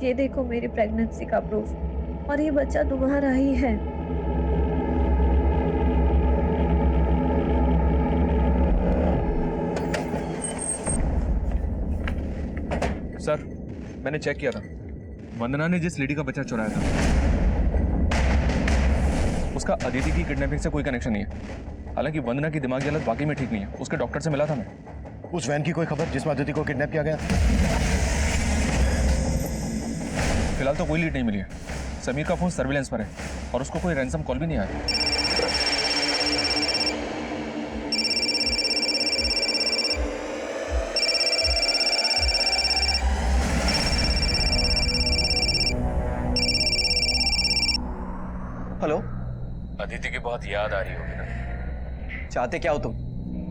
ये देखो मेरी प्रेगनेंसी का प्रूफ, और ये बच्चा तुम्हारा ही है। सर, मैंने चेक किया था, वंदना ने जिस लेडी का बच्चा चुराया था उसका अदिति की किडनैपिंग से कोई कनेक्शन नहीं है। हालांकि वंदना की दिमागी हालत वाकई में ठीक नहीं है, उसके डॉक्टर से मिला था मैं। उस वैन की कोई खबर जिसमें अदिति को किडनैप किया गया? फिलहाल तो कोई लीड नहीं मिली है। समीर का फोन सर्विलेंस पर है और उसको कोई रैंसम कॉल भी नहीं आया। हेलो, अदिति की बहुत याद आ रही होगी ना? चाहते क्या हो तुम?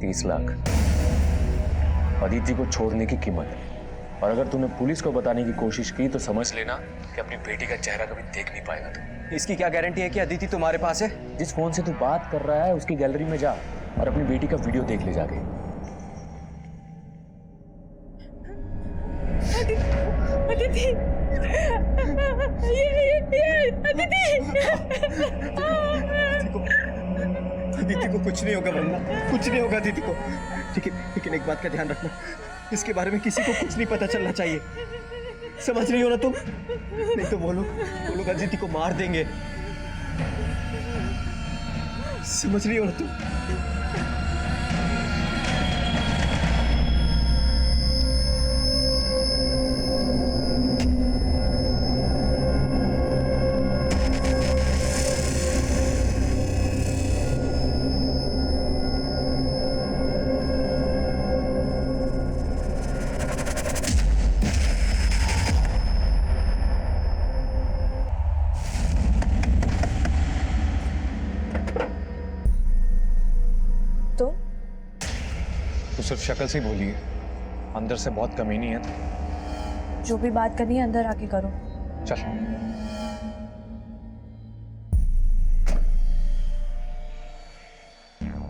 30 लाख अदिति को छोड़ने की कीमत। और अगर तूने पुलिस को बताने की कोशिश की तो समझ लेना कि अपनी बेटी का चेहरा कभी देख नहीं पाएगा तू। इसकी क्या गारंटी है कि अदिति तुम्हारे पास है? जिस फोन से तू बात कर रहा है उसकी गैलरी में जा और अपनी बेटी का वीडियो देख ले जाके। अदिति, अदिति को कुछ नहीं होगा वंदना, कुछ नहीं होगा अदिति को। लेकिन एक बात का ध्यान रखना, इसके बारे में किसी को कुछ नहीं पता चलना चाहिए, समझ रही हो ना तुम? नहीं तो वो लोग अदिति को मार देंगे, समझ रही हो ना तुम? तो सिर्फ शक्ल से ही बोली है, अंदर से बहुत कमीनी है। जो भी बात करनी है अंदर आके करो। चल।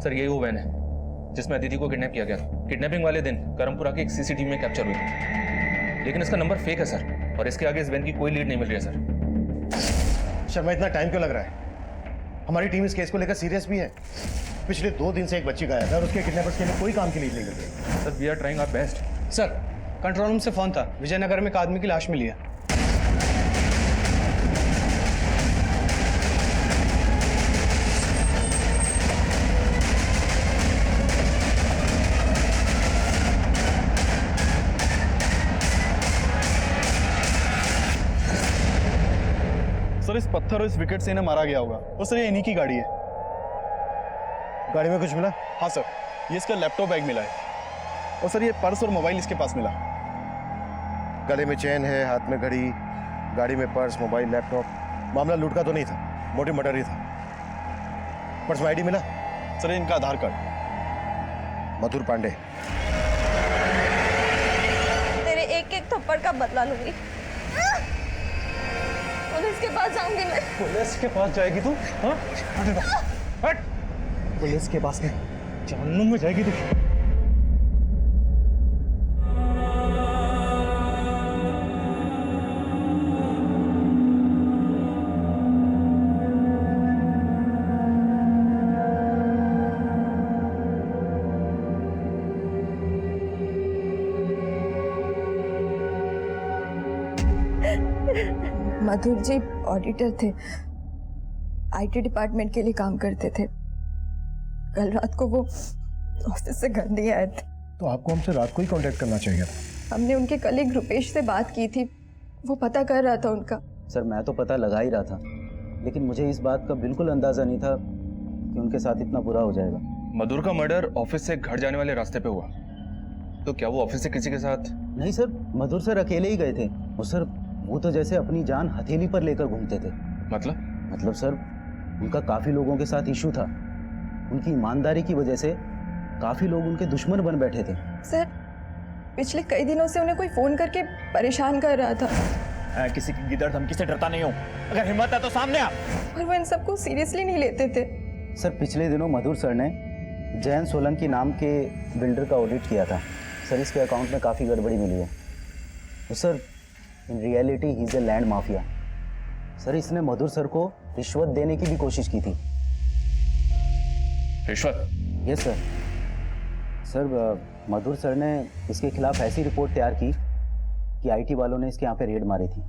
सर, यही वो वैन है जिसमें अदिति को किडनैप किया गया था। किडनैपिंग वाले दिन करमपुरा के एक सीसीटीवी में कैप्चर हुई थी, लेकिन इसका नंबर फेक है सर, और इसके आगे इस वैन की कोई लीड नहीं मिल रही है सर। शर्मा, इतना टाइम क्यों लग रहा है? हमारी टीम इस केस को लेकर सीरियस भी है। पिछले 2 दिन से एक बच्ची गायब है और उसके किडनैपर्स के लिए कोई काम की लीड नहीं मिल रही। Sir, we are trying our best. Sir, control room से फोन था, विजयनगर में एक आदमी की लाश मिली है। सर, इस पत्थर और इस विकेट से इन्हें मारा गया होगा। और सर, ये इन्हीं की गाड़ी है। गाड़ी में कुछ मिला? हाँ सर, ये इसका लैपटॉप बैग मिला है। और सर, ये पर्स और मोबाइल इसके पास मिला। गले में चेन है, हाथ में घड़ी, गाड़ी में पर्स, मोबाइल, लैपटॉप। मामला लूट का तो नहीं था, मोटी मर्डर ही था। पर्स में आईडी मिला? सर, ये इनका आधार कार्ड। मधुर पांडे। तेरे एक एक थप्पड़ का बदला लूंगी। पुलिस के पास जाऊंगी मैं। पुलिस के पास जाएगी तू? हाँ? हट! पुलिस के पास नहीं, जहन्नुम में जाएगी तू। मधुर जी ऑडिटर थे, आईटी डिपार्टमेंट के लिए काम करते थे। कल रात को वो ऑफिस से घर नहीं आए थे। तो आपको हमसे रात को ही कांटेक्ट करना चाहिए था। हमने उनके कलीग रुपेश से बात की थी, वो पता कर रहा था उनका। सर, मैं तो पता लगा ही रहा था, लेकिन मुझे इस बात का बिल्कुल अंदाजा नहीं था कि उनके साथ इतना बुरा हो जाएगा। मधुर का मर्डर ऑफिस से घर जाने वाले रास्ते पे हुआ, तो क्या वो ऑफिस से किसी के साथ? नहीं सर, मधुर सर अकेले ही गए थे। और सर, वो तो जैसे अपनी जान हथेली पर लेकर घूमते थे। मतलब सर, उनका काफी लोगों के साथ इशू था। उनकी ईमानदारी की वजह से काफी लोग उनके दुश्मन बन बैठे थे। सर, पिछले कई दिनों से उन्हें कोई फोन करके परेशान कर रहा था। मैं किसी की गिदड़ धमकी से डरता नहीं हूँ, अगर हिम्मत है तो सामने आ। और वो इन सबको सीरियसली नहीं लेते थे। सर, पिछले दिनों मधुर सर ने जैन सोलंकी नाम के बिल्डर का ऑडिट किया था। सर, इसके अकाउंट में काफ़ी गड़बड़ी मिली है। तो sir, in reality he is a land mafia. Sir इसने मधुर सर को रिश्वत देने की भी कोशिश की थी। रिश्वत? Yes sir. सर मधुर सर ने इसके खिलाफ ऐसी रिपोर्ट तैयार की कि आईटी वालों ने इसके यहाँ पे रेड मारी थी।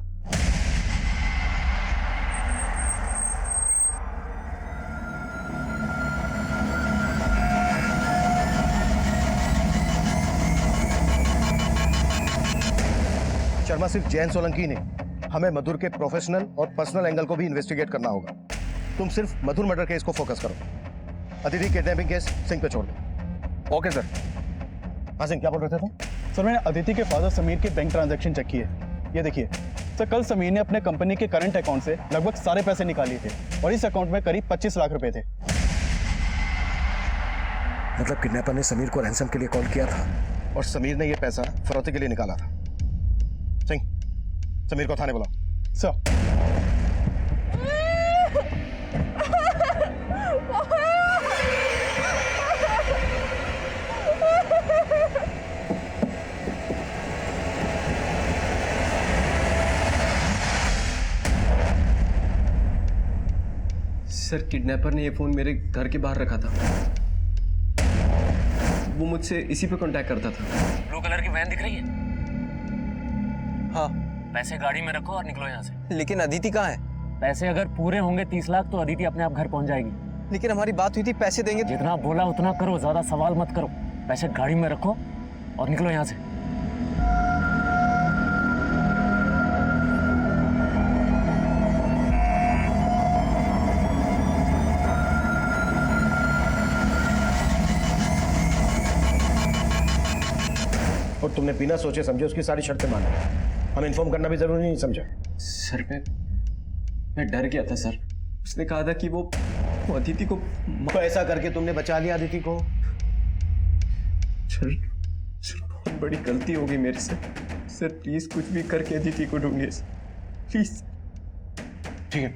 शर्मा, सिर्फ जैन सोलंकी नहीं, हमें मधुर के प्रोफेशनल और पर्सनल एंगल को भी इन्वेस्टिगेट करना होगा। तुम सिर्फ मधुर मर्डर केस को फोकस करो, अदिति किडनैपिंग केस सिंह पे छोड़ दो। Okay sir. हाँ सिंह, क्या बोल रहे थे तुम? सर मैंने अदिति के फादर समीर के बैंक ट्रांजैक्शन चेक किए। ये देखिए सर, कल समीर ने अपने कंपनी के करंट अकाउंट से लगभग सारे पैसे निकाले थे और इस अकाउंट में करीब 25 लाख रुपए थे। मतलब किडनैपर ने समीर को रैंसम के लिए कॉल किया था और समीर ने यह पैसा फरौती के लिए निकाला था। सिंह, समीर को थाने बुलाओ। सर सर किडनैपर ने ये फोन मेरे घर के बाहर रखा था। वो मुझसे इसी पे कांटेक्ट करता था। ब्लू कलर की वैन दिख रही है? हाँ। पैसे गाड़ी में रखो और निकलो यहाँ से। लेकिन अदिति कहाँ है? पैसे अगर पूरे होंगे 30 लाख तो अदिति अपने आप घर पहुंच जाएगी। लेकिन हमारी बात हुई थी, पैसे देंगे। जितना बोला उतना करो, ज्यादा सवाल मत करो। पैसे गाड़ी में रखो और निकलो यहाँ से। और तुमने बिना सोचे समझे उसकी सारी शर्तें मान ली। हमें इन्फॉर्म करना भी जरूरी नहीं समझा? सर मैं डर गया था सर। उसने कहा था कि वो अदिति को तो ऐसा करके तुमने बचा लिया अदिति को? सर बहुत बड़ी गलती हो गई मेरे से। सर प्लीज कुछ भी करके अदिति को ढूंढिए प्लीज। ठीक है,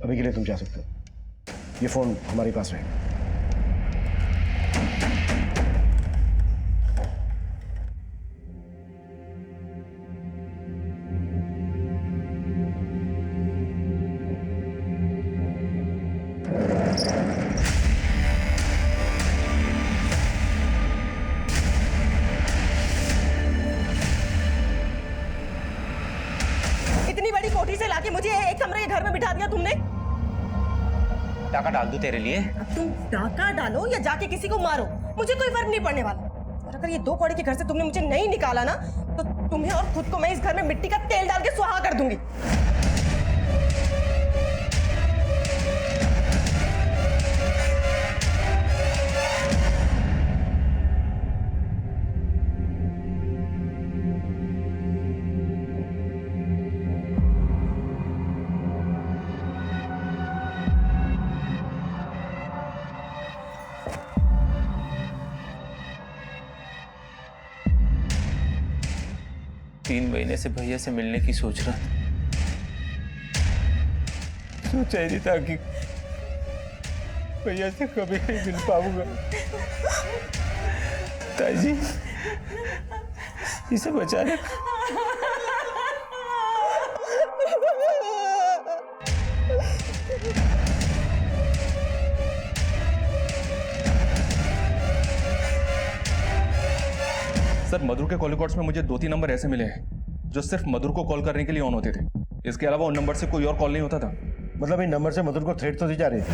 अभी के लिए तुम जा सकते हो। ये फोन हमारे पास रहेगा। इतनी बड़ी कोठी से लाके मुझे एक कमरे के घर में बिठा दिया तुमने। टाका डाल दूं तेरे लिए? अब तुम डाका डालो या जाके किसी को मारो, मुझे कोई फर्क नहीं पड़ने वाला। और अगर ये 2 कौड़े के घर से तुमने मुझे नहीं निकाला ना, तो तुम्हें और खुद को मैं इस घर में मिट्टी का तेल डाल के सुहा कर दूंगी। तीन महीने से भैया से मिलने की सोच रहा था। सोचा ही नहीं था कि भैया से कभी नहीं मिल पाऊंगा। ताई जी, इसे बचा ले। सर, मधुर के कॉल रिकॉर्ड्स में मुझे 2-3 नंबर ऐसे मिले हैं जो सिर्फ मधुर को कॉल करने के लिए ऑन होते थे। इसके अलावा उन नंबर से कोई और कॉल नहीं होता था। मतलब इन नंबर से मधुर को थ्रेट तो दी जा रही थी?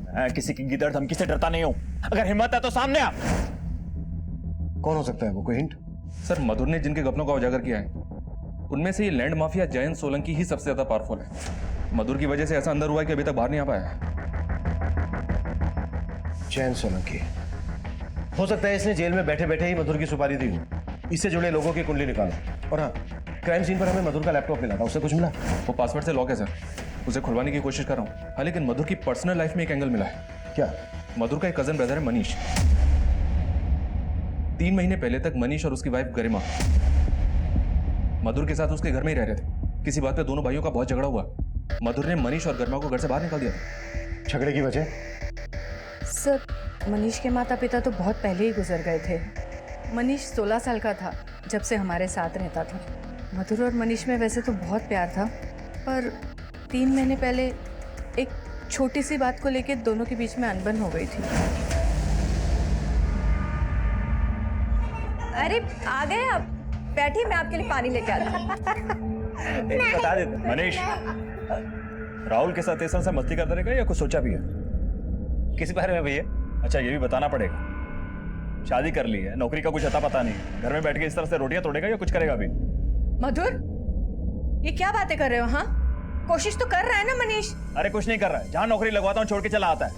मैं किसी की गिदड़ धमकी से डरता नहीं हूं। अगर हिम्मत है तो सामने आ। कौन हो सकता है वो, कोई हिंट? सर, मधुर ने जिनके गपनों का उजागर किया है उनमें से ये लैंड माफिया जयंत सोलंकी ही सबसे ज्यादा पावरफुल है। मधुर की वजह से ऐसा अंदर हुआ है कि अभी तक बाहर नहीं आ पाया। जयंत सोलंकी हो सकता है इसने जेल में बैठे बैठे ही मधुर की सुपारी दी हो। इससे जुड़े लोगों की कुंडली निकालो। और हाँ, क्राइम सीन पर हमें मधुर का लैपटॉप मिला था, उससे कुछ मिला? वो पासवर्ड से लॉक है सर, उसे खुलवाने की कोशिश कर रहा हूँ। हाँ, लेकिन मधुर की पर्सनल लाइफ में एक एंगल मिला है। क्या? मधुर का एक कजन ब्रदर है मनीष। 3 महीने पहले तक मनीष और उसकी वाइफ गरिमा मधुर के साथ उसके घर में ही रह रहे थे। किसी बात पे दोनों भाइयों का बहुत झगड़ा हुआ। मधुर ने मनीष और गरिमा को घर से बाहर निकाल दिया था। झगड़े की वजह? सर मनीष के माता पिता तो बहुत पहले ही गुजर गए थे। मनीष 16 साल का था जब से हमारे साथ रहता था। मधुर और मनीष में वैसे तो बहुत प्यार था, पर 3 महीने पहले एक छोटी सी बात को लेकर दोनों के बीच में अनबन हो गई थी। अरे आ गए आप, बैठिए, मैं आपके लिए पानी लेके आती हूँ। बता देते मनीष, राहुल के साथ ऐसा मस्ती करता रहेगा या कुछ सोचा भी है? किस बारे में भैया? अच्छा, ये भी बताना पड़ेगा। शादी कर ली है, नौकरी का कुछ अता पता नहीं, घर में बैठ के इस तरह से रोटियां तोड़ेगा या कुछ करेगा अभी? मधुर, ये क्या बातें कर रहे हो? हाँ, कोशिश तो कर रहा है ना मनीष। अरे कुछ नहीं कर रहा है, जहां नौकरी लगवाता हूँ छोड़ के चला आता है।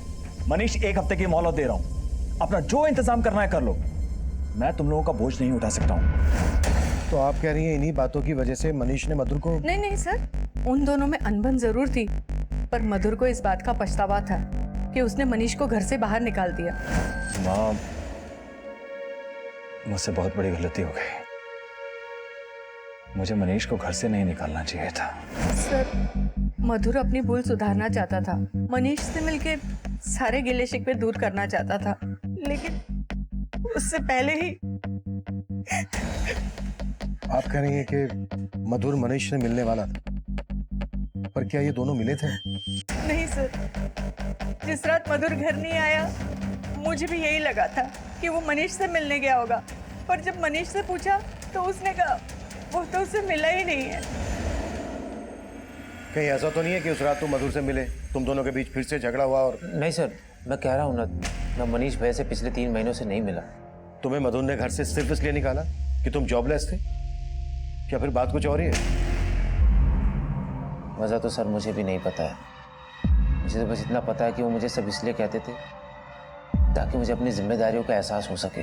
मनीष, 1 हफ्ते की मोहलत दे रहा हूँ, अपना जो इंतजाम करना है कर लो, मैं तुम लोगों का बोझ नहीं उठा सकता हूँ। तो आप कह रही हैं इन्हीं बातों की वजह से मनीष ने मधुर को? नहीं नहीं सर, उन दोनों में अनबन जरूर थी, पर मधुर को इस बात का पछतावा था कि उसने मनीष को घर से बाहर निकाल दिया। माँ, मुझसे बहुत बड़ी गलती हो गई, मुझे मनीष को घर से नहीं निकालना चाहिए था। सर, मधुर अपनी भूल सुधारना चाहता था, मनीष से मिलके सारे गिले शिकवे दूर करना चाहता था, लेकिन उससे पहले ही। आप कह रही हैं कि मधुर मनीष से मिलने वाला था, पर क्या ये दोनों मिले थे? नहीं सर, जिस रात मधुर घर नहीं आया मुझे भी यही लगा था कि वो मनीष से मिलने गया होगा, पर जब मनीष से पूछा तो उसने कहा वो तो उससे मिला ही नहीं है। कहीं ऐसा तो नहीं है कि उस रात तुम मधुर से मिले, तुम दोनों के बीच फिर से झगड़ा हुआ और? नहीं सर, मैं कह रहा हूँ ना, मैं मनीष भैया से पिछले 3 महीनों से नहीं मिला। तुम्हें मधुर ने घर से सिर्फ इसलिए निकाला कि तुम जॉबलेस थे? क्या फिर बात कुछ और ही है? वजह तो सर मुझे भी नहीं पता है, मुझे तो बस इतना पता है कि वो मुझे सब इसलिए कहते थे ताकि मुझे अपनी जिम्मेदारियों का एहसास हो सके।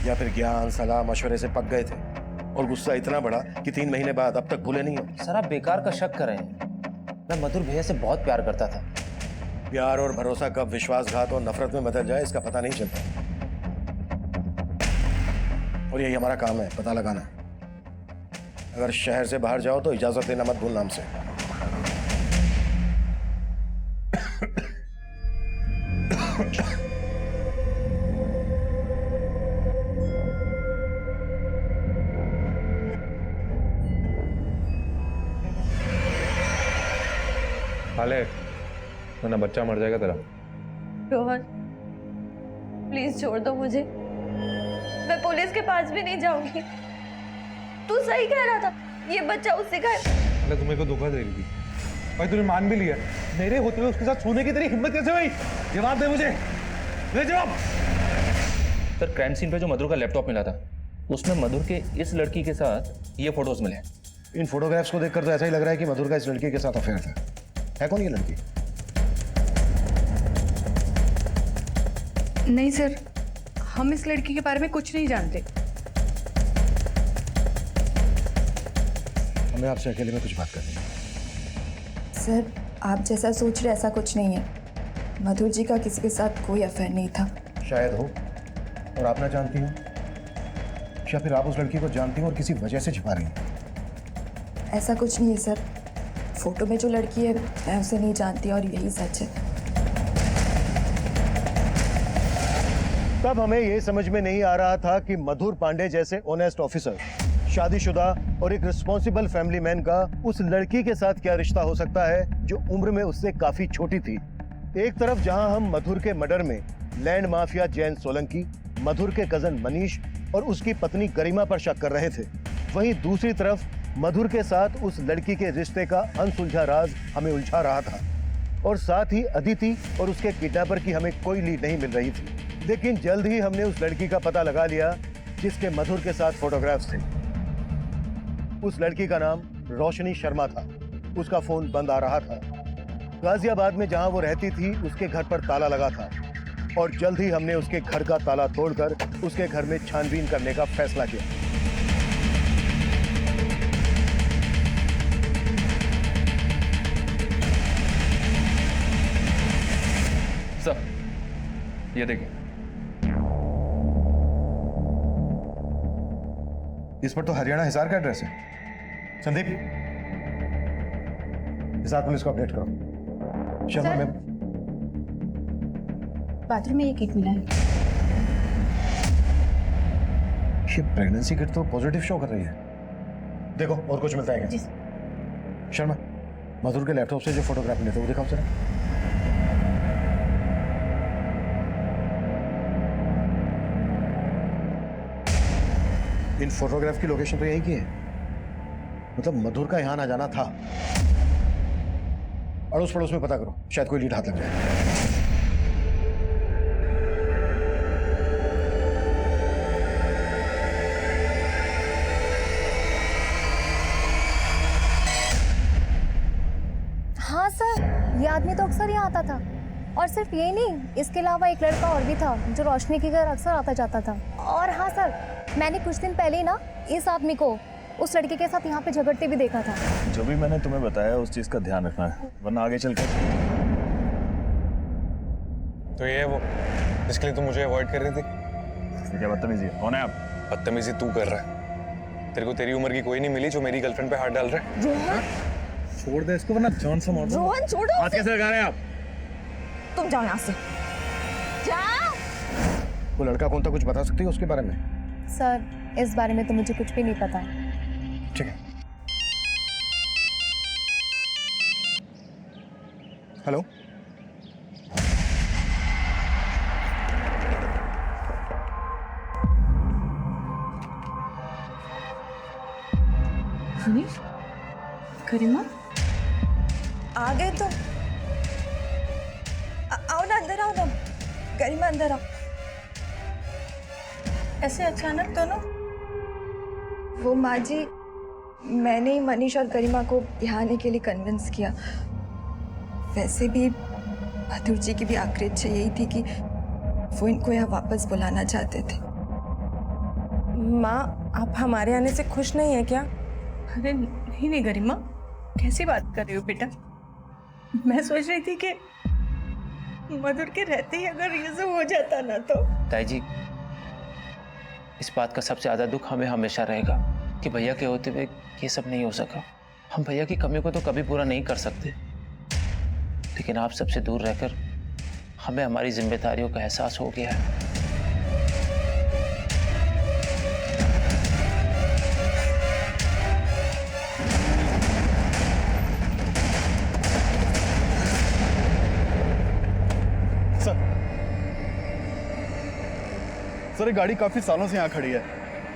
या फिर ज्ञान सलाह मशवरे से पक गए थे और गुस्सा इतना बड़ा कि 3 महीने बाद अब तक भूले नहीं हो? सर, आप बेकार का शक कर रहे हैं, मैं मधुर भैया से बहुत प्यार करता था। प्यार और भरोसा कब विश्वासघात और नफरत में बदल जाए इसका पता नहीं चलता, और यही हमारा काम है, पता लगाना। अगर शहर से बाहर जाओ तो इजाजत देना मत भूलना हमसे। हाले, वरना बच्चा मर जाएगा तेरा। रोहन, प्लीज छोड़ दो मुझे, मैं पुलिस के पास भी नहीं जाऊंगी। तू सही कह रहा था, ये बच्चा उससे का अरे तुम्हें को धोखा दे रही थी भाई, तूने मान भी लिया, मेरे होते हुए उसके साथ सोने की तेरी हिम्मत कैसे हुई? जवाब दे मुझे, दे जवाब। सर, क्राइम सीन पे जो मधुर का लैपटॉप मिला था उसमें मधुर के इस लड़की के साथ ये फोटोज मिले। इन फोटोग्राफ्स को देखकर तो ऐसा ही लग रहा है कि मधुर का इस लड़की के साथ अफेयर था। है कौन ये लड़की? नहीं सर, हम इस लड़की के बारे में कुछ नहीं जानते। हमें आपसे अकेले में कुछ बात करनी है। सर, आप जैसा सोच रहे ऐसा कुछ नहीं है, मधुर जी का किसी के साथ कोई अफेयर नहीं था। शायद हो और आप ना जानती हो, या फिर आप उस लड़की को जानती हो और किसी वजह से छिपा रही हैं। ऐसा कुछ नहीं है सर, फोटो में जो लड़की है मैं उसे नहीं जानती और यही सच है। तब हमें यह समझ में नहीं आ रहा था कि मधुर पांडे जैसे ऑनेस्ट ऑफिसर, शादीशुदा और एक रिस्पॉन्सिबल फैमिली मैन का उस लड़की के साथ क्या रिश्ता हो सकता है जो उम्र में उससे काफी छोटी थी। एक तरफ जहां हम मधुर के मर्डर में लैंड माफिया जैन सोलंकी, मधुर के कजन मनीष और उसकी पत्नी गरिमा पर शक कर रहे थे, वहीं दूसरी तरफ मधुर के साथ उस लड़की के रिश्ते का अनसुलझा राज हमें उलझा रहा था, और साथ ही अदिति और उसके किडनैपर की हमें कोई लीड नहीं मिल रही थी। लेकिन जल्द ही हमने उस लड़की का पता लगा लिया जिसके मधुर के साथ फोटोग्राफ्स थे। उस लड़की का नाम रोशनी शर्मा था। उसका फोन बंद आ रहा था। गाजियाबाद में जहां वो रहती थी उसके घर पर ताला लगा था, और जल्द ही हमने उसके घर का ताला तोड़कर उसके घर में छानबीन करने का फैसला किया। सर, ये देखिए, इस पर तो हरियाणा हिसार का एड्रेस है। संदीप, हिसार पुलिस को अपडेट करो। शर्मा मैम, बाथरूम में ये किट मिला है। ये प्रेगनेंसी किट तो पॉजिटिव शो कर रही है। देखो और कुछ मिलता है क्या? शर्मा, मधुर के लैपटॉप से जो फोटोग्राफ मिले थे वो दिखाओ जरा। इन फोटोग्राफ की लोकेशन तो यही की है, मतलब मधुर का यहां ना जाना था। अड़ोस पड़ोस में पता करो, शायद कोई लीड हाथ लग जाए। हाँ सर, ये आदमी तो अक्सर यहाँ आता था। और सिर्फ ये नहीं, इसके अलावा एक लड़का और भी था जो रोशनी के घर अक्सर आता जाता था। और हाँ सर, मैंने कुछ दिन पहले ही ना इस आदमी को उस लड़के के साथ यहाँ पे झगड़ते भी देखा था। जो भी मैंने तुम्हें बताया उस चीज का ध्यान रखना है, वरना आगे चलकर। तो ये है वो जिसके लिए तुम मुझे अवॉइड कर रही थी? ये क्या बदतमीजी है? कौन है आप? बदतमीजी तू कर रहा है। तेरे को तेरी उम्र की कोई नहीं मिली जो मेरी गर्लफ्रेंड पे हाथ डाल रहा है। रोहन, छोड़ दे इसको वरना जान से मार दूंगा। रोहन छोड़ो। हाथ कैसे लगा रहे हैं आप? तुम जाओ यहाँ से, जाओ। वो लड़का कौन था, कुछ बता सकती है उसके बारे में? सर, इस बारे में तो मुझे कुछ भी नहीं पता। ठीक है। हेलो, मनीष, करीमा आ गए तो आओ ना, अंदर आओ ना। गरिमा अंदर आओ। ऐसे अचानक दोनों? वो माँ जी, मैंने ही मनीष और गरिमा को यहाँ आने के लिए कन्विंस किया। वैसे भी मधुर जी की भी आखिरी इच्छा यही थी कि वो इनको यहाँ वापस बुलाना चाहते थे। माँ, आप हमारे आने से खुश नहीं है क्या? अरे नहीं नहीं गरिमा, कैसी बात कर रही हो बेटा? मैं सोच रही थी कि मधुर के रहते ही अगर ये सब हो जाता ना तो। ताई जी, इस बात का सबसे ज़्यादा दुख हमें हमेशा रहेगा कि भैया के होते हुए ये सब नहीं हो सका। हम भैया की कमी को तो कभी पूरा नहीं कर सकते, लेकिन आप सबसे दूर रहकर हमें हमारी जिम्मेदारियों का एहसास हो गया है। सर, ये गाड़ी काफ़ी सालों से यहाँ खड़ी है।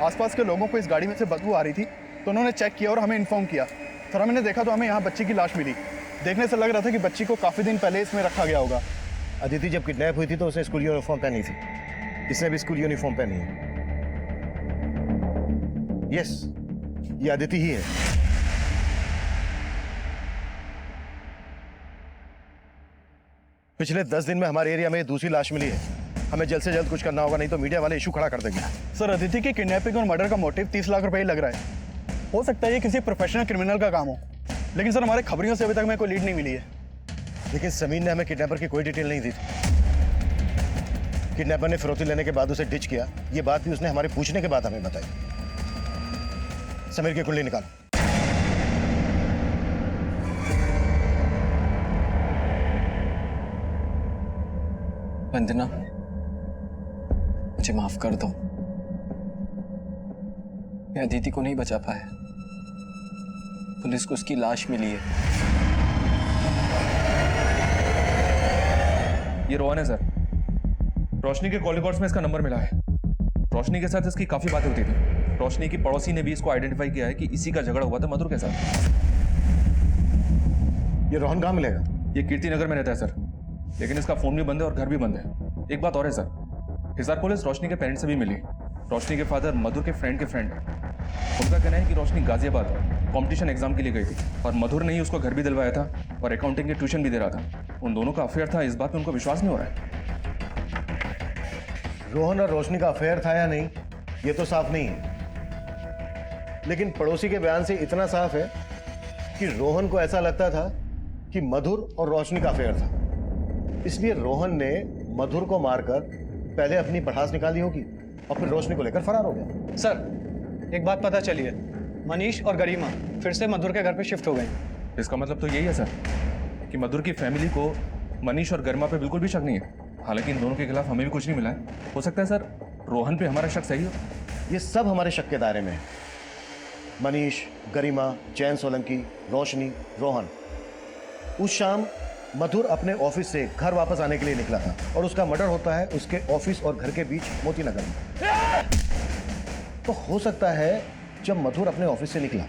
आसपास के लोगों को इस गाड़ी में से बदबू आ रही थी, तो उन्होंने चेक किया और हमें इन्फॉर्म किया। सर, हमने देखा तो हमें यहाँ बच्ची की लाश मिली। देखने से लग रहा था कि बच्ची को काफ़ी दिन पहले इसमें रखा गया होगा। अदिति जब किडनैप हुई थी तो उसने स्कूल यूनिफॉर्म पहनी थी, इसने भी स्कूल यूनिफॉर्म पहनी है। यस, ये अदिति ही है। पिछले 10 दिन में हमारे एरिया में दूसरी लाश मिली है। हमें जल्द से जल्द कुछ करना होगा, नहीं तो मीडिया वाले इशू खड़ा कर देंगे। सर, अदिति की किडनैपिंग और मर्डर का मोटिव 30 लाख रुपए ही लग रहा है। हो सकता है ये किसी प्रोफेशनल क्रिमिनल का काम हो, लेकिन सर हमारे खबरियों से अभी तक हमें कोई लीड नहीं मिली है। लेकिन समीर ने हमें किडनैपर की कोई डिटेल नहीं दी थी। किडनैपर ने फिरौती लेने के बाद उसे डिच किया, ये बात भी उसने हमारे पूछने के बाद हमें बताई। समीर की कुंडली निकालो। वंदना, मुझे माफ कर दो। मैं अदिति को नहीं बचा पाया। पुलिस को उसकी लाश मिली है। ये रोहन है सर। रोशनी के कॉल रिकॉर्ड्स में इसका नंबर मिला है। रोशनी के साथ इसकी काफी बातें होती थी। रोशनी की पड़ोसी ने भी इसको आइडेंटिफाई किया है कि इसी का झगड़ा हुआ था मधुर के साथ। ये रोहन कहाँ मिलेगा? ये कीर्ति नगर में रहता है सर, लेकिन इसका फोन भी बंद है और घर भी बंद है। एक बात और है सर, हिसार पुलिस रोशनी के पेरेंट्स से भी मिली। रोशनी के फादर मधुर के फ्रेंड है। उनका कहना है कि रोशनी गाजियाबाद कंपटीशन एग्जाम के लिए गई थी और मधुर ने ही उसको घर भी दिलवाया था और अकाउंटिंग की ट्यूशन भी दे रहा था। उन दोनों का अफेयर था, इस बात में उनको विश्वास नहीं हो रहा है। रोहन और रोशनी का अफेयर था या नहीं ये तो साफ नहीं है, लेकिन पड़ोसी के बयान से इतना साफ है कि रोहन को ऐसा लगता था कि मधुर और रोशनी का अफेयर था। इसलिए रोहन ने मधुर को मारकर पहले अपनी पठास निकाली होगी और फिर रोशनी को लेकर फरार हो गया। सर, एक बात पता चली है, मनीष और गरिमा फिर से मधुर के घर पे शिफ्ट हो गए। इसका मतलब तो यही है सर कि मधुर की फैमिली को मनीष और गरिमा पे बिल्कुल भी शक नहीं है। हालांकि इन दोनों के खिलाफ हमें भी कुछ नहीं मिला है। हो सकता है सर रोहन पे हमारा शक सही हो। ये सब हमारे शक के दायरे में है, मनीष, गरिमा, जैन सोलंकी, रोशनी, रोहन। उस शाम मधुर अपने ऑफिस से घर वापस आने के लिए निकला था और उसका मर्डर होता है उसके ऑफिस और घर के बीच मोती नगर में। तो हो सकता है जब मधुर अपने ऑफिस से निकला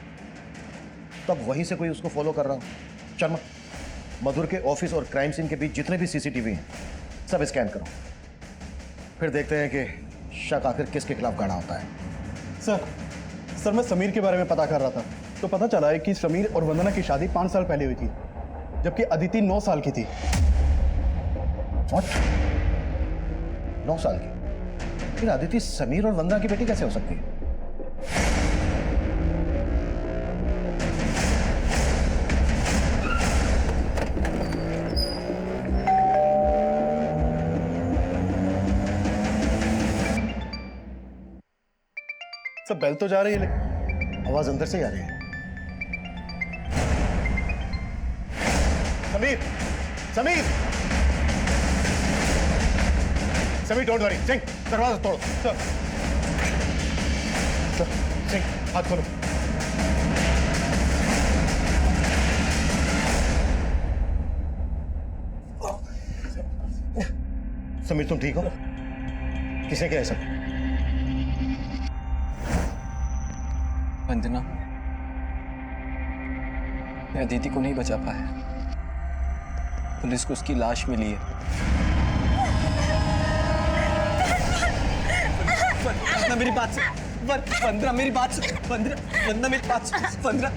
तब वहीं से कोई उसको फॉलो कर रहा हो। शर्मा, मधुर के ऑफिस और क्राइम सीन के बीच जितने भी सीसीटीवी हैं सब स्कैन करो, फिर देखते हैं कि शक आखिर किसके खिलाफ गाड़ा होता है। सर मैं समीर के बारे में पता कर रहा था तो पता चला है कि समीर और वंदना की शादी 5 साल पहले हुई थी, जबकि अदिति 9 साल की थी। What? 9 साल की? फिर अदिति समीर और वंदना की बेटी कैसे हो सकती है? सब बेल तो जा रही है लेकिन आवाज अंदर से ही आ रही है। Sameer, Sameer, Sameer, don't worry. सिंह, दरवाजा तोड़ो। सर, सिंह, हाथ खोलो। समीर, तुम ठीक हो? किसने किया सब? वंदना, मैं अदिति को नहीं बचा पाया। पुलिस को उसकी लाश मिली है। वंदना मेरी बात सुन। वंदना मेरी बात सुन। वंदना मेरी बात सुन। वंदना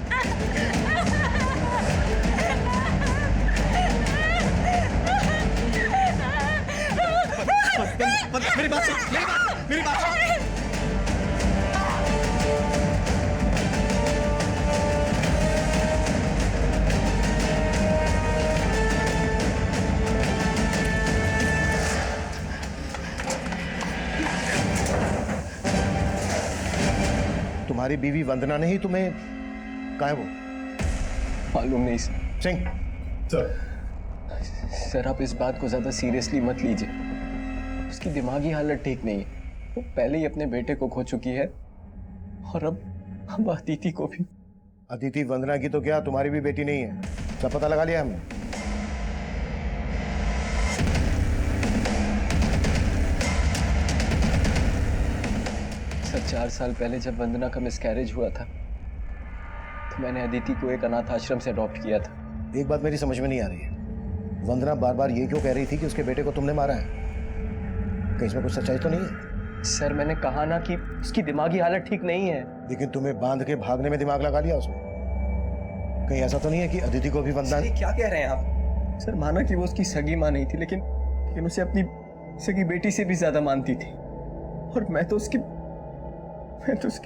मेरी बात सुन। मेरी बात सुन। तुम्हारी बीवी वंदना ने ही तुम्हें कहा है वो? मालूम नहीं सर। सिंह, सर आप इस बात को ज्यादा सीरियसली मत लीजिए। उसकी दिमागी हालत ठीक नहीं है। वो पहले ही अपने बेटे को खो चुकी है और अब अदिति को भी। अदिति वंदना की तो क्या तुम्हारी भी बेटी नहीं है, सब पता लगा लिया हमने। सर 4 साल पहले जब वंदना का मिसकैरेज हुआ था तो मैंने अदिति को एक अनाथ आश्रम से अडॉप्ट किया था। एक बात मेरी समझ में नहीं आ रही है, वंदना बार बार ये क्यों कह रही थी कि उसके बेटे को तुमने मारा है? कहीं इसमें कुछ सच्चाई तो नहीं है? सर मैंने कहा ना कि उसकी दिमागी हालत ठीक नहीं है। लेकिन तुम्हें बांध के भागने में दिमाग लगा लिया उसने। कहीं ऐसा तो नहीं है कि अदिति को भी वंदना? क्या कह रहे हैं आप? सर माना कि वो उसकी सगी मां नहीं थी, लेकिन उसे अपनी सगी बेटी से भी ज्यादा मानती थी। और मैं तो उसके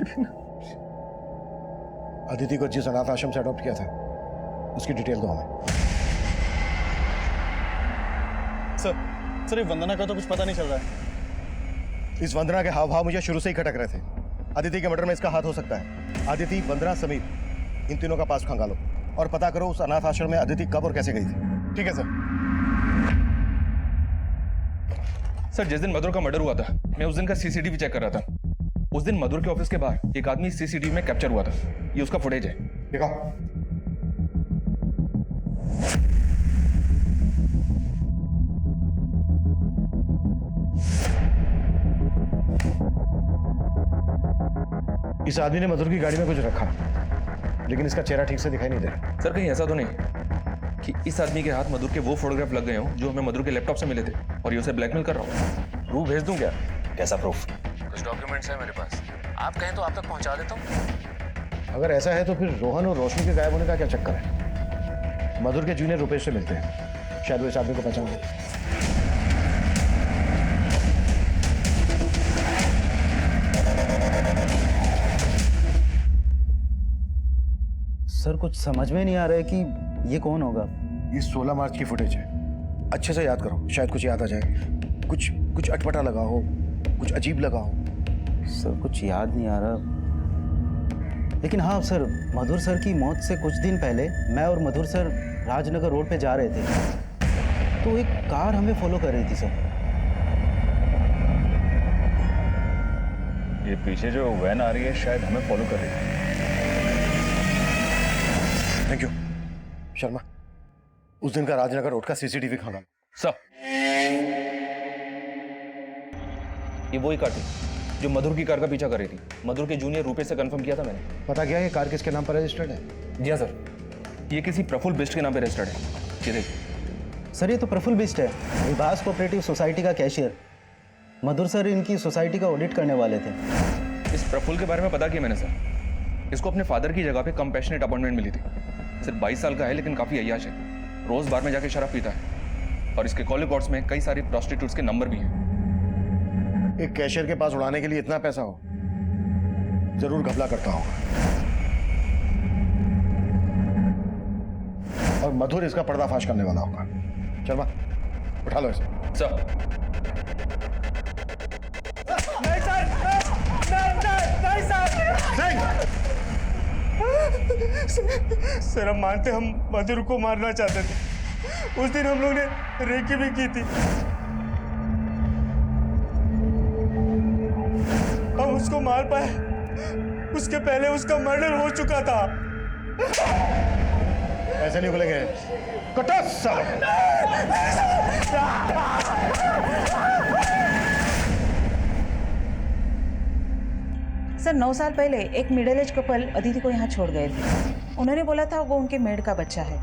बिना। अदिति को जिस अनाथ आश्रम से अडॉप्ट किया था उसकी डिटेल दो हमें। सर ये वंदना का तो कुछ पता नहीं चल रहा है। इस वंदना के हाव भाव मुझे शुरू से ही खटक रहे थे। अदिति के मर्डर में इसका हाथ हो सकता है। अदिति, वंदना, समीर, इन तीनों का पास खंगालो और पता करो उस अनाथ आश्रम में अदिति कब और कैसे गई थी। ठीक है सर। सर जिस दिन मधुर का मर्डर हुआ था मैं उस दिन का सीसीटीवी चेक कर रहा था। उस दिन मधुर के ऑफिस के बाहर एक आदमी सीसीटीवी में कैप्चर हुआ था। ये उसका फुटेज है, दिखाओ। इस आदमी ने मधुर की गाड़ी में कुछ रखा, लेकिन इसका चेहरा ठीक से दिखाई नहीं दे रहा। सर कहीं ऐसा तो नहीं कि इस आदमी के हाथ मधुर के वो फोटोग्राफ लग गए हो जो हमें मधुर के लैपटॉप से मिले थे और ये उसे ब्लैकमेल कर रहा हूँ? प्रूफ भेज दूं क्या? कैसा प्रूफ? कुछ डॉक्यूमेंट्स हैं मेरे पास, आप कहें तो आप तक पहुंचा देता हूँ। अगर ऐसा है तो फिर रोहन और रोशनी के गायब होने का क्या चक्कर है? मधुर के जूनियर रुपेश से मिलते हैं, शायद वो इस आदमी को पहचान ले। सर कुछ समझ में नहीं आ रहा है कि ये कौन होगा। ये 16 मार्च की फुटेज है, अच्छे से याद करो, शायद कुछ याद आ जाए। कुछ अटपटा लगा हो, कुछ अजीब लगा हो। सर कुछ याद नहीं आ रहा, लेकिन हाँ सर, मधुर सर की मौत से कुछ दिन पहले मैं और मधुर सर राजनगर रोड पे जा रहे थे तो एक कार हमें फॉलो कर रही थी सर। ये पीछे जो वैन आ रही है शायद हमें फॉलो कर रही है। Thank you. शर्मा, उस दिन का राजनगर रोड का सीसीटीवी खंगाल। सर, ये वही कार थी जो मधुर की कार का पीछा कर रही थी। मधुर के जूनियर रूपेश से कंफर्म किया था मैंने। पता क्या ये कार किसके नाम पर रजिस्टर्ड है? जी हाँ सर, ये किसी प्रफुल्ल बिस्ट के नाम पे रजिस्टर्ड है। ये देखिए सर, ये तो प्रफुल्ल बिस्ट है, विभास कोऑपरेटिव सोसाइटी का कैशियर। मधुर सर इनकी सोसाइटी का ऑडिट करने वाले थे। इस प्रफुल्ल के बारे में पता किया मैंने सर। इसको अपने फादर की जगह पे कंपैशनेट अपॉइंटमेंट मिली थी। सिर्फ 22 साल का है लेकिन काफ़ी अय्याश है। रोज बार में जाके शराब पीता है और इसके कॉल रिकॉर्ड्स में कई सारी प्रोस्टिट्यूट्स के नंबर भी हैं। एक कैशियर के पास उड़ाने के लिए इतना पैसा हो, जरूर घपला करता होगा। और मधुर इसका पर्दाफाश करने वाला होगा। शर्मा, उठा लो इसे। सर, सर हम मानते हम मधुर को मारना चाहते थे। उस दिन हम लोग ने रेकी भी की थी। हम उसको मार पाए, उसके पहले उसका मर्डर हो चुका था। ऐसे नहीं खुलेंगे। कटस सर 9 साल पहले एक मिडिल एज कपल अदिति को यहाँ छोड़ गए थे। उन्होंने बोला था वो उनके मेड का बच्चा है।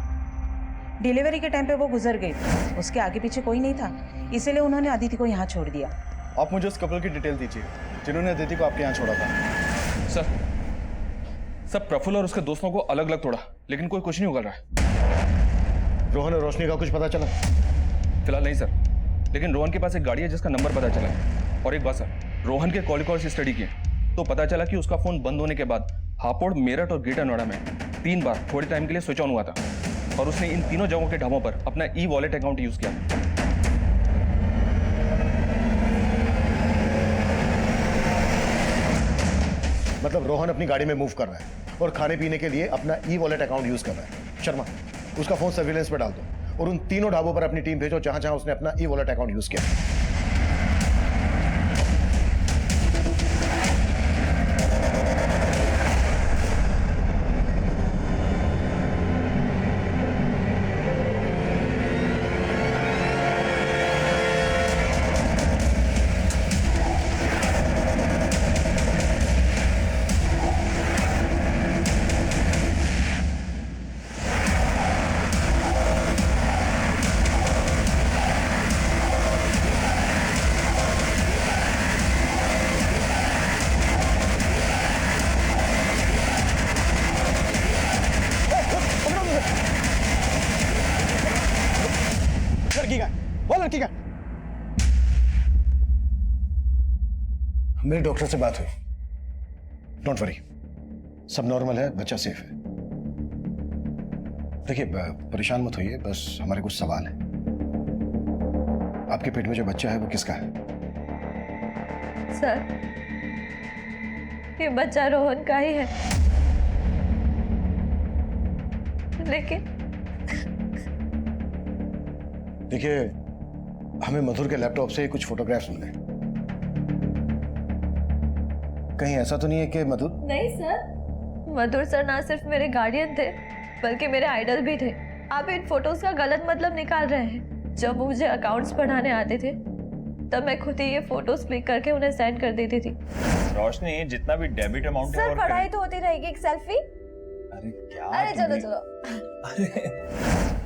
डिलीवरी के टाइम पे वो गुजर गई, उसके आगे पीछे कोई नहीं था, इसीलिए उन्होंने अदिति को यहाँ छोड़ दिया। आप मुझे उस कपल की डिटेल दीजिए जिन्होंने अदिति को आपके यहाँ छोड़ा था। सर, प्रफुल्ल और उसके दोस्तों को अलग अलग तोड़ा लेकिन कोई कुछ नहीं उगल रहा है। रोहन और रोशनी का कुछ पता चला? फिलहाल नहीं सर, लेकिन रोहन के पास एक गाड़ी है जिसका नंबर पता चला है। और एक बात सर, रोहन के कॉल रिकॉर्ड्स स्टडी किए तो पता चला कि उसका फोन बंद होने के बाद हापुड़, मेरठ और ग्रेटर नोएडा में 3 बार थोड़े टाइम के लिए स्विच ऑन हुआ था और उसने इन तीनों जगहों के ढाबों पर अपना ई वॉलेट अकाउंट यूज किया। मतलब रोहन अपनी गाड़ी में मूव कर रहा है और खाने पीने के लिए अपना ई वॉलेट अकाउंट यूज कर रहा है। शर्मा, उसका फोन सर्विलेंस पे डाल दो और उन तीनों ढाबों पर अपनी टीम भेजो जहां जहां उसने अपना ई वॉलेट अकाउंट यूज किया। मेरे डॉक्टर से बात हुई। डोंट वरी, सब नॉर्मल है, बच्चा सेफ है। देखिए, परेशान मत होइए, बस हमारे कुछ सवाल हैं। आपके पेट में जो बच्चा है वो किसका है? सर, ये बच्चा रोहन का ही है, लेकिन देखिए, हमें मधुर के लैपटॉप से कुछ फोटोग्राफ्स मिले। कहीं ऐसा तो नहीं है कि मधुर? नहीं सर, मधुर सर ना सिर्फ मेरे गार्डियन थे बल्कि मेरे आइडल भी थे। आप इन फोटोज का गलत मतलब निकाल रहे हैं। जब मुझे अकाउंट्स पढ़ाने आते थे तब मैं खुद ही ये फोटोज क्लिक करके उन्हें सेंड कर देती थी। रोशनी, जितना भी डेबिट अमाउंट है सर, और पढ़ाई तो होती रहेगी, एक सेल्फी। अरे क्या? अरे चलो चलो।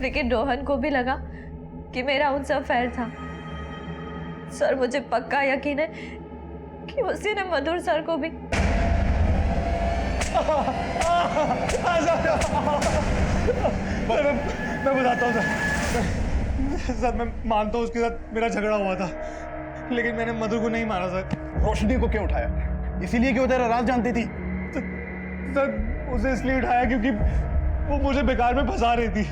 लेकिन रोहन को भी लगा कि मेरा उनसे अफेयर था। सर, मुझे पक्का यकीन है कि उसी ने मधुर सर को भी। मैं बताता हूँ सर, मैं मानता हूँ उसके साथ मेरा झगड़ा हुआ था, लेकिन मैंने मधुर को नहीं मारा सर। रोशनी को क्यों उठाया? इसीलिए कि वो तेरा राज जानती थी। सर, उसे इसलिए उठाया क्योंकि वो मुझे बेकार में फंसा रही थी,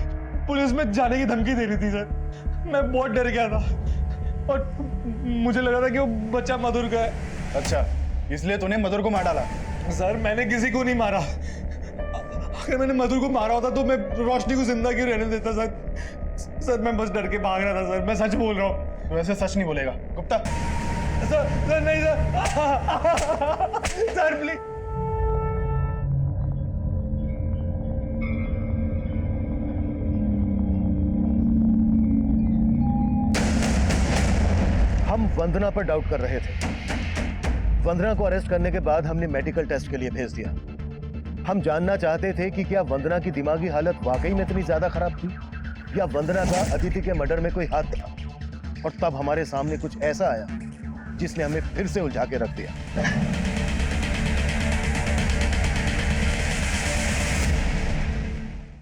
पुलिस में जाने की धमकी दे रही थी सर। मैं बहुत डर गया था और मुझे लगा था कि वो बच्चा मधुर का है। अच्छा, इसलिए तूने मधुर को मार डाला? सर, मैंने किसी को नहीं मारा। अगर मैंने मधुर को मारा होता तो मैं रोशनी को जिंदा क्यों रहने देता सर? सर, मैं बस डर के भाग रहा था सर, मैं सच बोल रहा हूँ। तो ऐसे सच नहीं बोलेगा गुप्ता। सर नहीं सर, सर प्लीज। वंदना पर डाउट कर रहे थे। वंदना को अरेस्ट करने के बाद हमने मेडिकल टेस्ट के लिए भेज दिया। हम जानना चाहते थे कि क्या वंदना की दिमागी हालत वाकई में इतनी ज्यादा खराब थी या वंदना का अदिति के मर्डर में कोई हाथ था। और तब हमारे सामने कुछ ऐसा आया जिसने हमें फिर से उलझा के रख दिया।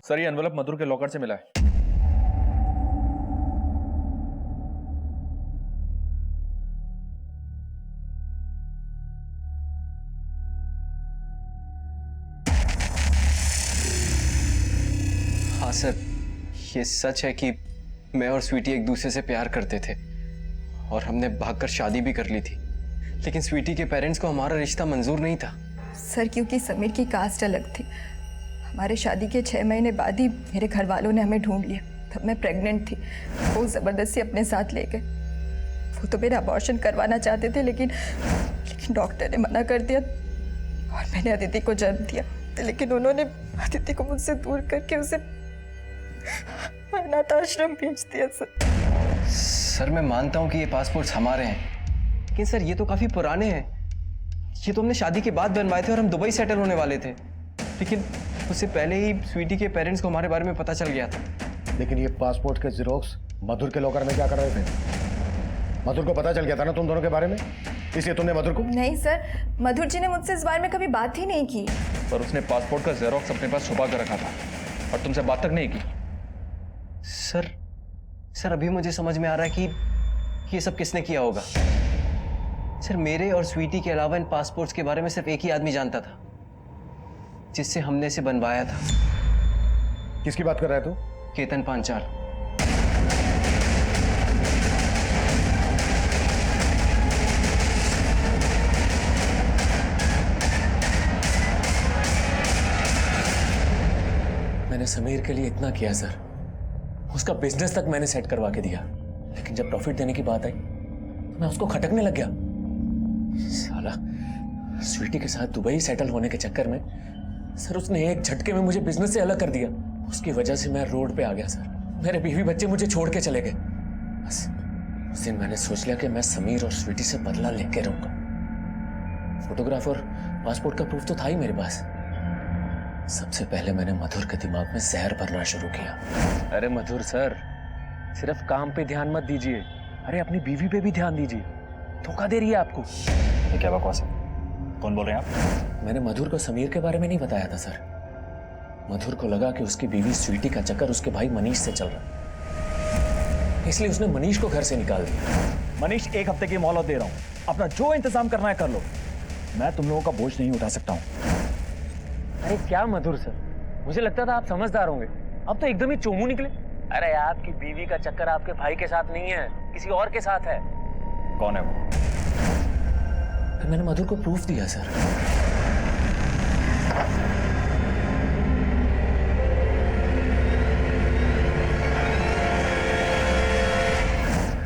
सर ये एनवेलप मधुर के लॉकर से मिला है। हाँ सर, ये सच है कि मैं और स्वीटी एक दूसरे से प्यार करते थे और हमने भागकर शादी भी कर ली थी, लेकिन स्वीटी के पेरेंट्स को हमारा रिश्ता मंजूर नहीं था। सर क्योंकि समीर की कास्ट अलग थी। हमारे शादी के 6 महीने बाद ही मेरे घर वालों ने हमें ढूंढ लिया। तब मैं प्रेग्नेंट थी। वो ज़बरदस्ती अपने साथ ले गए। वो तो मेरा अबॉर्शन करवाना चाहते थे लेकिन डॉक्टर ने मना कर दिया और मैंने अदिति को जन्म दिया। लेकिन उन्होंने अदिति को मुझसे दूर करके उसे अनाथ आश्रम भेज दिया। सर मैं मानता हूँ कि ये पासपोर्ट्स हमारे हैं, लेकिन सर ये तो काफी पुराने हैं। ये तो हमने शादी के बाद बनवाए थे और हम दुबई सेटल होने वाले थे, लेकिन उससे पहले ही स्वीटी के पेरेंट्स को हमारे बारे में पता चल गया था। लेकिन ये पासपोर्ट के जेरोक्स मधुर के लॉकर में क्या कर रहे थे? मधुर को पता चल गया था ना तुम दोनों के बारे में, इसलिए तुमने मधुर को? नहीं सर, मधुर जी ने मुझसे इस बारे में कभी बात ही नहीं की। पर उसने पासपोर्ट का जेरोक्स अपने पास छुपा कर रखा था और तुमसे बात तक नहीं की। सर अभी मुझे समझ में आ रहा है कि ये सब किसने किया होगा। सर मेरे और स्वीटी के अलावा इन पासपोर्ट्स के बारे में सिर्फ एक ही आदमी जानता था, जिससे हमने इसे बनवाया था। किसकी बात कर रहा है तू? केतन पांचाल। मैंने समीर के लिए इतना किया सर, उसका बिजनेस तक मैंने सेट करवा के दिया, लेकिन जब प्रॉफिट देने की बात आई तो मैं उसको खटकने लग गया। साला स्वीटी के साथ दुबई सेटल होने के चक्कर में सर उसने एक झटके में मुझे बिजनेस से अलग कर दिया। उसकी वजह से मैं रोड पे आ गया सर। मेरे बीवी बच्चे मुझे छोड़ के चले गए। बस उस दिन मैंने सोच लिया कि मैं समीर और स्वीटी से बदला लेके रहूंगा। फोटोग्राफ और पासपोर्ट का प्रूफ तो था ही मेरे पास। सबसे पहले मैंने मधुर के दिमाग में जहर भरना शुरू किया। अरे मधुर सर, सिर्फ काम पे ध्यान मत दीजिए, अरे अपनी बीवी पे भी ध्यान दीजिए। धोखा दे रही है आपको। ये क्या बकवास है? कौन बोल रहे हैं आप? मैंने मधुर को समीर के बारे में नहीं बताया था सर। मधुर को लगा कि उसकी बीवी स्वीटी का चक्कर उसके भाई मनीष से चल रहा, इसलिए उसने मनीष को घर से निकाल दिया। मनीष, 1 हफ्ते की मोहलत दे रहा हूँ, अपना जो इंतजाम करना है कर लो। मैं तुम लोगों का बोझ नहीं उठा सकता हूँ। अरे क्या मधुर सर, मुझे लगता था आप समझदार होंगे, अब तो एकदम ही चोमू निकले। अरे आपकी बीवी का चक्कर आपके भाई के साथ नहीं है, किसी और के साथ है। कौन है वो? फिर मैंने मधुर को प्रूफ दिया सर।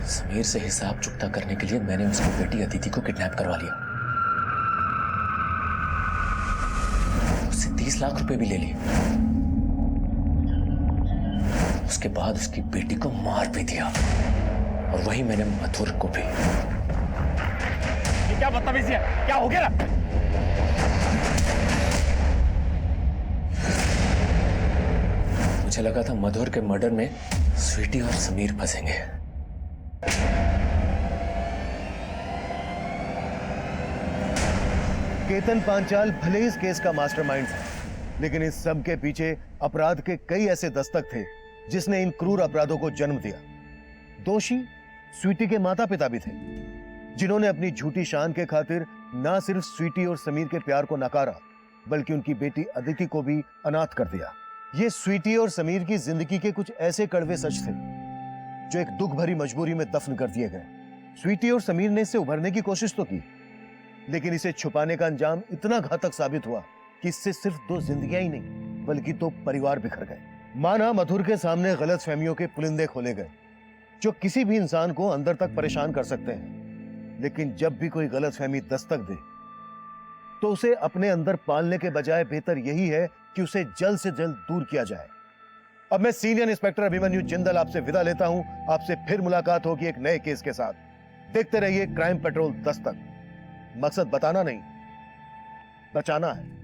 समीर से हिसाब चुकता करने के लिए मैंने उसकी बेटी अदिति को किडनैप करवा लिया। उससे 30 लाख रुपए भी ले लिए। उसके बाद उसकी बेटी को मार भी दिया और वही मैंने मधुर को भी। ये क्या बदतमीजी है? क्या हो गया? मुझे लगा था मधुर के मर्डर में स्वीटी और समीर फंसेंगे। केतन पांचाल भले इस केस का मास्टरमाइंड था, लेकिन इस सब के पीछे अपराध के कई ऐसे दस्तक थे जिसने इन क्रूर अपराधों को जन्म दिया। दोषी स्वीटी के माता पिता भी थे, जिन्होंने अपनी झूठी शान के खातिर ना सिर्फ स्वीटी और समीर के प्यार को नकारा, बल्कि उनकी बेटी अदिति को भी अनाथ कर दिया। ये स्वीटी और समीर की जिंदगी के कुछ ऐसे कड़वे सच थे जो एक दुख भरी मजबूरी में दफन कर दिए गए। स्वीटी और समीर ने इससे उभरने की कोशिश तो की, लेकिन इसे छुपाने का अंजाम इतना घातक साबित हुआ कि इससे सिर्फ 2 जिंदगियां ही नहीं बल्कि 2 परिवार बिखर गए। माना मधुर के सामने गलत फहमियों के पुलिंदे खोले गए जो किसी भी इंसान को अंदर तक परेशान कर सकते हैं, लेकिन जब भी कोई गलत फहमी दस्तक दे तो उसे अपने अंदर पालने के बजाय बेहतर यही है कि उसे जल्द से जल्द दूर किया जाए। अब मैं सीनियर इंस्पेक्टर अभिमन्यु जिंदल आपसे विदा लेता हूं। आपसे फिर मुलाकात होगी एक नए केस के साथ। देखते रहिए क्राइम पेट्रोल दस्तक। मकसद बताना नहीं, बचाना है।